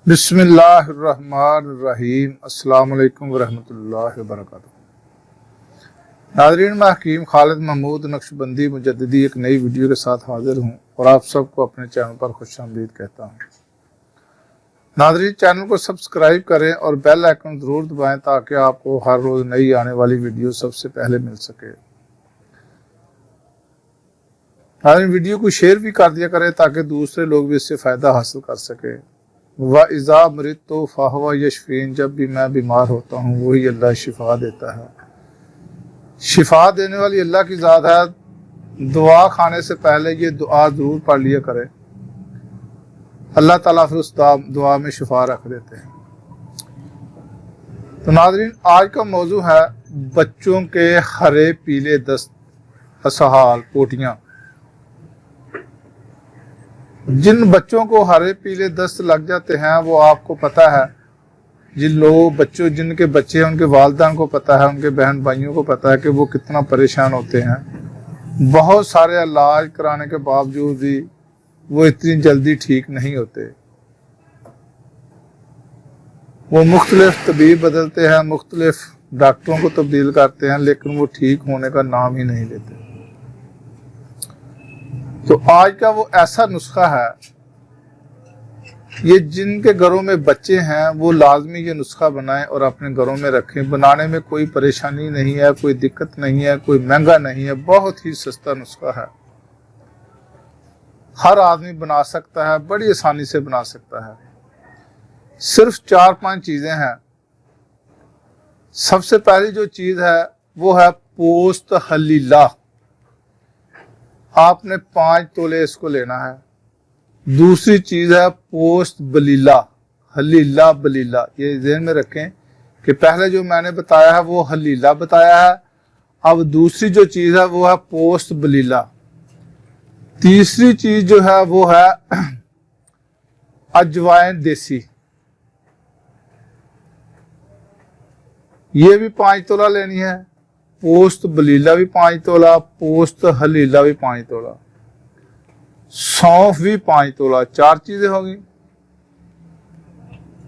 बिस्मिल्लाहिर्रहमानिर्रहीम। अस्सलाम वालेकुम वरहमतुल्लाहि वबरकातुहू। नाज़रीन, मैं हकीम खालिद महमूद नक्शबंदी मुजद्दिदी एक नई वीडियो के साथ हाजिर हूँ और आप सबको अपने चैनल पर खुशामदीद कहता हूँ। नाज़रीन, चैनल को सब्सक्राइब करें और बेल आइकन ज़रूर दबाएं ताकि आपको हर रोज़ नई आने वाली वीडियो सबसे पहले मिल सके। नाज़रीन, वीडियो को शेयर भी कर दिया करें ताकि दूसरे लोग भी इससे फ़ायदा हासिल कर सके। व इज़ा मरिदतु फ़हुव यशफ़ीन, जब भी मैं बीमार होता हूँ वही अल्लाह शिफा देता है। शिफा देने वाली अल्लाह की ज़ात है। दुआ खाने से पहले ये दुआ ज़रूर पढ़ लिया करें, अल्लाह ताला फिर उस दुआ में शिफा रख देते हैं। तो नाज़रीन, आज का मौजू है बच्चों के हरे पीले दस्त, असहाल, पोटियाँ। जिन बच्चों को हरे पीले दस्त लग जाते हैं वो आपको पता है, जिनके बच्चे हैं उनके वालिदैन को पता है, उनके बहन भाइयों को पता है कि वो कितना परेशान होते हैं। बहुत सारे इलाज कराने के बावजूद भी वो इतनी जल्दी ठीक नहीं होते। वो मुख्तलिफ तबीब बदलते हैं, मुख्तलिफ डॉक्टरों को तब्दील करते हैं, लेकिन वो ठीक होने का नाम ही नहीं लेते। तो आज का वो ऐसा नुस्खा है, ये जिनके घरों में बच्चे हैं वो लाजमी ये नुस्खा बनाएं और अपने घरों में रखें। बनाने में कोई परेशानी नहीं है, कोई दिक्कत नहीं है, कोई महंगा नहीं है, बहुत ही सस्ता नुस्खा है। हर आदमी बना सकता है, बड़ी आसानी से बना सकता है। सिर्फ 4-5 चीजें हैं। सबसे पहली जो चीज है वो है पोस्त हलीला। आपने 5 तोले इसको लेना है। दूसरी चीज है पोस्त बलीला, हलीला बलीला। ये ध्यान में रखें कि पहले जो मैंने बताया है वो हलीला बताया है, अब दूसरी जो चीज है वो है पोस्त बलीला। तीसरी चीज जो है वो है अजवाइन देसी, ये भी 5 तोला लेनी है। पोस्त बलीला भी 5 तोला, पोस्त हलीला भी 5 तोला, सौंफ भी 5 तोला। 4 चीजें होगी।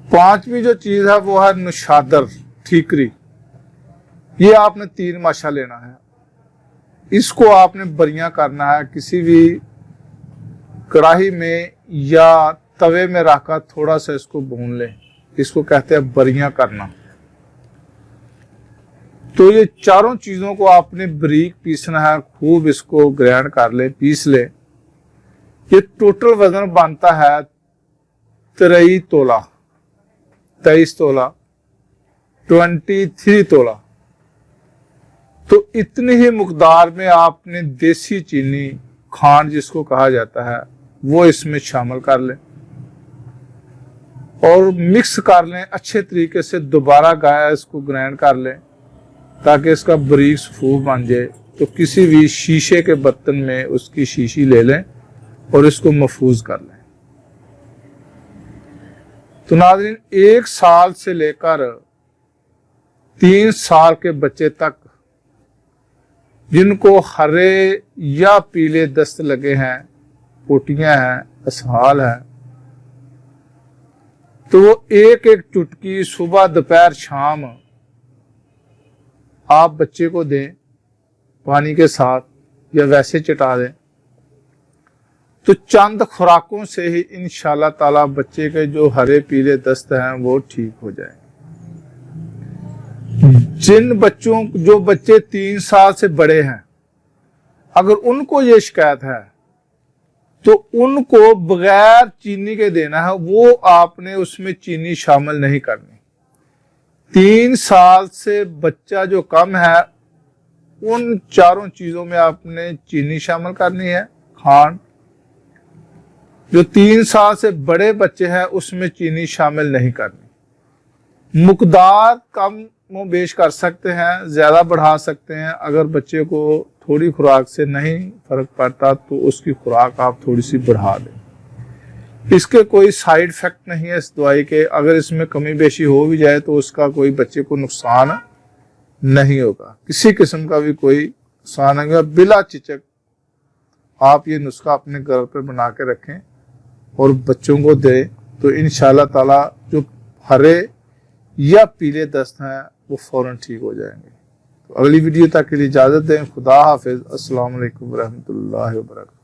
5वीं जो चीज है वो है नुशादर, ठीकरी। ये आपने 3 माशा लेना है। इसको आपने बरियां करना है, किसी भी कढ़ाई में या तवे में रखकर थोड़ा सा इसको भून लें। इसको कहते हैं बरियां करना। तो ये चारों चीजों को आपने बारीक पीसना है, खूब इसको ग्राइंड कर ले, पीस ले। ये टोटल वजन बनता है 23 तोला, 23 तोला, 23 तोला। तो इतनी ही मुकदार में आपने देसी चीनी, खांड जिसको कहा जाता है, वो इसमें शामिल कर लें और मिक्स कर लें अच्छे तरीके से। दोबारा गैस को ग्राइंड कर लें ताकि इसका बारीक सफूफ बन जाए। तो किसी भी शीशे के बर्तन में उसकी शीशी ले लें और इसको महफूज कर लें। तो नाज़रीन, 1 साल से लेकर 3 साल के बच्चे तक जिनको हरे या पीले दस्त लगे हैं, पोटियां हैं, असहाल है, तो वो 1-1 चुटकी सुबह, दोपहर, शाम आप बच्चे को दें, पानी के साथ या वैसे चटा दें। तो चंद खुराकों से ही इंशाल्लाह ताला बच्चे के जो हरे पीले दस्त हैं वो ठीक हो जाए। जो बच्चे 3 साल से बड़े हैं, अगर उनको ये शिकायत है तो उनको बगैर चीनी के देना है। वो आपने उसमें चीनी शामिल नहीं करनी। 3 साल से बच्चा जो कम है उन चारों चीजों में आपने चीनी शामिल करनी है, खांड। जो 3 साल से बड़े बच्चे हैं उसमें चीनी शामिल नहीं करनी। मुकदार कम बेश कर सकते हैं, ज्यादा बढ़ा सकते हैं। अगर बच्चे को थोड़ी खुराक से नहीं फर्क पड़ता तो उसकी खुराक आप थोड़ी सी बढ़ा दें। इसके कोई साइड इफेक्ट नहीं है इस दवाई के। अगर इसमें कमी बेशी हो भी जाए तो उसका कोई बच्चे को नुकसान नहीं होगा, किसी किस्म का भी कोई नुकसान नहीं होगा। बिला चिचक आप ये नुस्खा अपने घर पर बना के रखें और बच्चों को दें تو انشاءاللہ تعالی جو ہرے یا پیلے دست ہیں وہ فوراً ٹھیک ہو جائیں گے۔ تو اگلی ویڈیو تک کے لیے اجازت دیں۔ خدا حافظ۔ السلام علیکم ورحمۃ اللہ وبرکاتہ۔